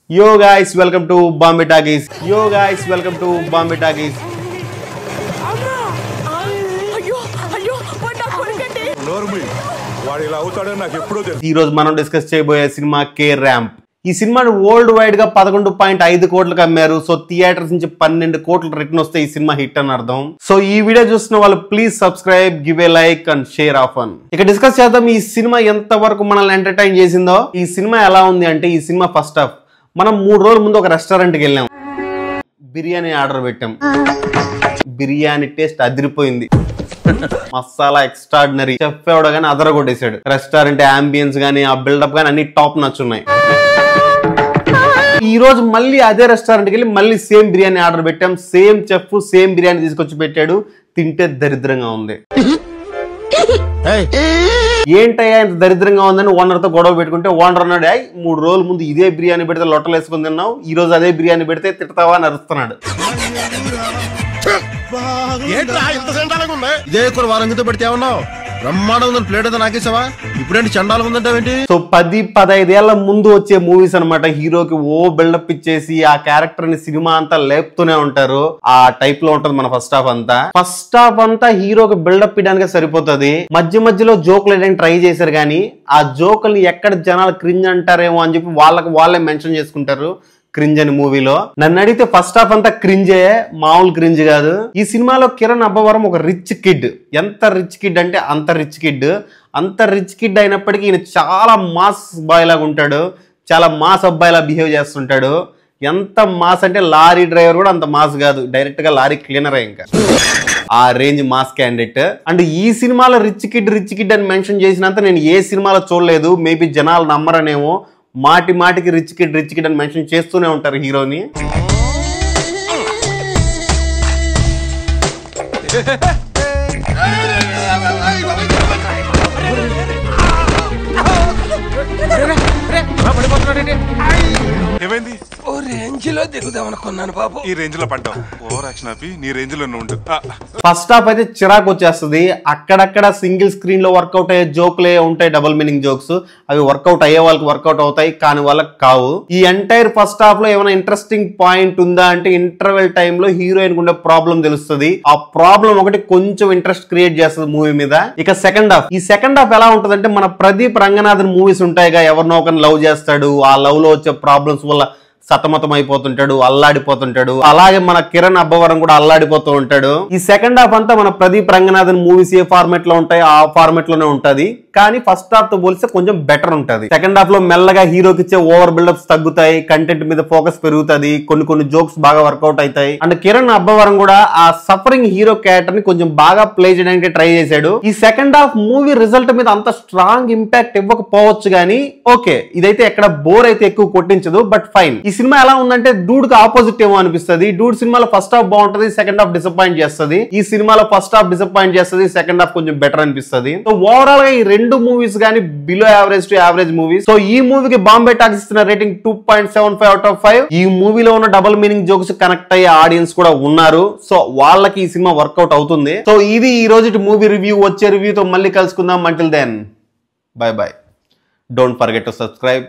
Yo guys, welcome to Bombay Talkies. Yo guys, welcome to Bombay Talkies. ఈ రోజు మనం discuss చేయబోయే cinema K ramp. ఈ సినిమాని వరల్డ్ వైడ్ గా 11.5 కోట్లకు అమ్మారు. సో థియేటర్స్ నుంచి 12 కోట్ల రిటర్న్ వస్తే ఈ సినిమా హిట్ అని అర్థం. సో ఈ వీడియో చూస్తున్న వాళ్ళు please subscribe, give a like and share often. ఇక డిస్కస్ చేద్దాం ఈ సినిమా ఎంత వరకు మనల్ని ఎంటర్టైన్ చేసిందో. ఈ సినిమా ఎలా ఉంది అంటే, ఈ సినిమా ఫస్ట్ హాఫ్ మనం 3 రోజుల ముందు ఒక రెస్టారెంట్కి వెళ్ళాం, బిర్యానీ ఆర్డర్ పెట్టాం. బిర్యానీ టేస్ట్ అదిరిపోయింది, మసాలా ఎక్స్ట్రాడినరీ. చెఫ్ ఎవడో గానీ అదర కొట్టేశాడు. రెస్టారెంట్ అంబియన్స్ గానీ ఆ బిల్డప్ గానీ అన్ని టాప్ నచ్చున్నాయి. ఈ రోజు మళ్ళీ అదే రెస్టారెంట్కి వెళ్ళి మళ్ళీ సేమ్ బిర్యానీ ఆర్డర్ పెట్టాం. సేమ్ చెఫ్ సేమ్ బిర్యానీ తీసుకొచ్చి పెట్టాడు. తింటే దరిద్రంగా ఉంది. ఏంటయ్యా ఇంత దరిద్రంగా ఉందని ఓనర్ తో గొడవ పెట్టుకుంటే ఓనర్ అన్నాడు, 3 రోజుల ముందు ఇదే బిర్యానీ పెడితే లొట్టలు వేసుకుని తిన్నావు, ఈ రోజు అదే బిర్యానీ పెడితే తిడతావా అని అరుస్తున్నాడు. ఇదే వారంగితో పెడితే ఏమన్నావు? బ్రహ్మాండం ఉందని ప్లేట్ అయితే నాకేసావా? ఇప్పుడేంటి చండాలం ఉందంటావేంటి? సో 10-15 ఏళ్ల ముందు వచ్చే మూవీస్ అనమాట. హీరోకి ఓ బిల్డప్ ఇచ్చేసి ఆ క్యారెక్టర్ ని సినిమా అంతా లేపుతూనే ఉంటారు. ఆ టైప్ లో ఉంటది మన ఫస్ట్ హాఫ్ అంతా. ఫస్ట్ హాఫ్ అంతా హీరోకి బిల్డప్ ఇవ్వడానికి సరిపోతుంది. మధ్య మధ్యలో జోకులు వేయడానికి ట్రై చేశారు, కానీ ఆ జోకుల్ని ఎక్కడ జనాలు క్రింజ్ అంటారేమో అని చెప్పి వాళ్ళే మెన్షన్ చేసుకుంటారు క్రింజ్ అని మూవీలో. నన్ను అడిగితే ఫస్ట్ హాఫ్ అంతా క్రింజే, మామూలు క్రింజ్ కాదు. ఈ సినిమాలో కిరణ్ అబ్బవరం ఒక రిచ్ కిడ్. ఎంత రిచ్ కిడ్ అంటే అంత రిచ్ కిడ్. అంత రిచ్ కిడ్ అయినప్పటికీ ఈయన చాలా మాస్ బాయ్ లాగా ఉంటాడు, చాలా మాస్ అబ్బాయిలా బిహేవ్ చేస్తుంటాడు. ఎంత మాస్ అంటే లారీ డ్రైవర్ కూడా అంత మాస్ కాదు, డైరెక్ట్ గా లారీ క్లీనరే. ఇంకా ఆ రేంజ్ మాస్ క్యాండిడేట్. అండ్ ఈ సినిమాలో రిచ్ కిడ్ అని మెన్షన్ చేసినంత నేను ఏ సినిమాలో చూడలేదు. మేబీ జనాలు నమ్మరనేమో. మాటికి రిచ్ కిడ్ అని మెన్షన్ చేస్తూనే ఉంటారు హీరోని. ఏమైంది? ఓ రేంజ్ లో దిగుదామనుకున్నాను బాబు. ఈ రేంజ్ లో పడ్డావు. ఓవర్ యాక్షన్ ఆపి నీ రేంజ్ లో ఉండు. ఫస్ట్ హాఫ్ అయితే చిరాకు వచ్చేస్తుంది. అక్కడక్కడ సింగిల్ స్క్రీన్ లో వర్కౌట్ అయ్యే జోక్లే ఉంటాయి, డబుల్ మీనింగ్ జోక్స్. అవి వర్కౌట్ అయ్యే వాళ్ళకి వర్కౌట్ అవుతాయి, కానీ వాళ్ళకి కావు. ఈ ఎంటైర్ ఫస్ట్ హాఫ్ లో ఏమైనా ఇంట్రెస్టింగ్ పాయింట్ ఉందా అంటే, ఇంటర్వెల్ టైమ్ లో హీరోయిన్ ఉండే ప్రాబ్లం తెలుస్తుంది. ఆ ప్రాబ్లం ఒకటి కొంచెం ఇంట్రెస్ట్ క్రియేట్ చేస్తుంది మూవీ మీద. ఇక సెకండ్ హాఫ్, ఈ సెకండ్ హాఫ్ ఎలా ఉంటది అంటే, మన ప్రదీప్ రంగనాథన్ మూవీస్ ఉంటాయిగా, ఎవరినో ఒకరిని లవ్ చేస్తాడు, ఆ లవ్ లో వచ్చే ప్రాబ్లమ్స్ వల్ల సతమతం అయిపోతుంటాడు, అల్లాడిపోతుంటాడు. అలాగే మన కిరణ్ అబ్బవరం కూడా అల్లాడిపోతూ ఉంటాడు. ఈ సెకండ్ హాఫ్ అంతా మన ప్రదీప్ రంగనాథన్ మూవీస్ ఏ ఫార్మెట్ లో ఉంటాయో ఆ ఫార్మెట్ లోనే ఉంటది. కానీ ఫస్ట్ హాఫ్ తో పోలిస్తే కొంచెం బెటర్ ఉంటది. సెకండ్ హాఫ్ లో మెల్లగా హీరోకి ఇచ్చే ఓవర్ బిల్డప్స్ తగ్గుతాయి, కంటెంట్ మీద ఫోకస్ పెరుగుతుంది, కొన్ని జోక్స్ బాగా వర్కౌట్ అవుతాయి. అండ్ కిరణ్ అబ్బవరం కూడా ఆ సఫరింగ్ హీరో క్యారెక్టర్ ని కొంచెం బాగా ప్లే చేయడానికి ట్రై చేశాడు. ఈ సెకండ్ హాఫ్ మూవీ రిజల్ట్ మీద అంత స్ట్రాంగ్ ఇంపాక్ట్ ఇవ్వకపోవచ్చు, కానీ ఓకే, ఇదైతే ఎక్కడ బోర్ అయితే ఎక్కువ కొట్టించదు, బట్ ఫైన్. ఈ సినిమా ఎలా ఉందంటే, డూడ్ కి ఆపోజిట్ ఏమో అనిపిస్తుంది. డూడ్ సినిమాలో ఫస్ట్ హాఫ్ బాగుంటది, సెకండ్ హాఫ్ డిసప్పాయింట్ చేస్తుంది. ఈ సినిమాలో ఫస్ట్ హాఫ్ డిసప్పాయింట్ చేస్తుంది, సెకండ్ హాఫ్ కొంచెం బెటర్ అనిపిస్తుంది. సో ఓవరాల్ గా ఈ రెండు మూవీస్ గానీ below average to average movies. So ఈ మూవీకి బాంబే టాకీస్ ఇస్తున్న రేటింగ్ 2.75 అవుట్ ఆఫ్ 5. ఈ మూవీలో ఉన్న డబుల్ మీనింగ్ జోక్స్ కనెక్ట్ అయ్యే ఆడియన్స్ కూడా ఉన్నారు. సో వాళ్ళకి ఈ సినిమా వర్కౌట్ అవుతుంది. సో ఇది ఈ రోజు మూవీ రివ్యూ. వచ్చే రివ్యూతో మళ్ళీ కలుసుకుందాం. Until then bye bye. Don't forget to subscribe.